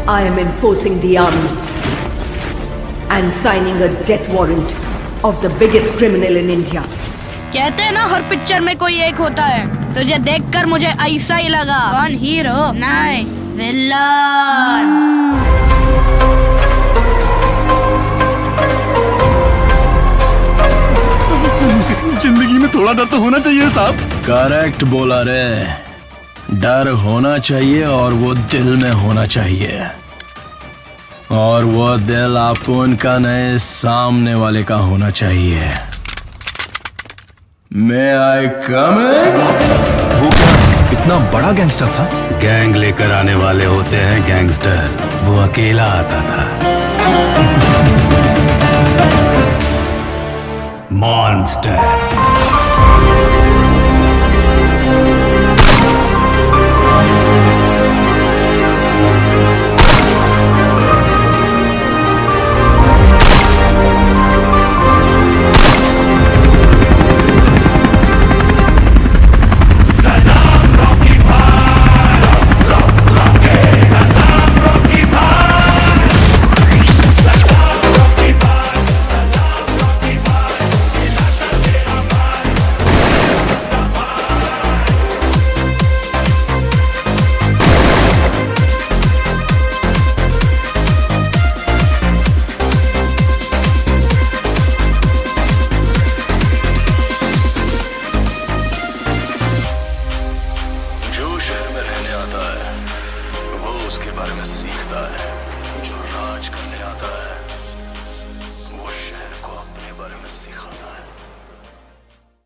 I am enforcing the army and signing a death warrant of the biggest criminal in India. कहते हैं ना हर picture में कोई एक होता है। तुझे देखकर मुझे ऐसा ही लगा। कौन हीरो? नहीं, विलन। जिंदगी में थोड़ा डर तो होना चाहिए साहब। करेक्ट बोला रे। डर होना चाहिए और वो दिल में होना चाहिए, और वो दिल आपको उनका नए सामने वाले का होना चाहिए। May I come in? वो इतना बड़ा गैंगस्टर था? गैंग लेकर आने वाले होते हैं गैंगस्टर, वो अकेला आता था। मॉन्स्टर।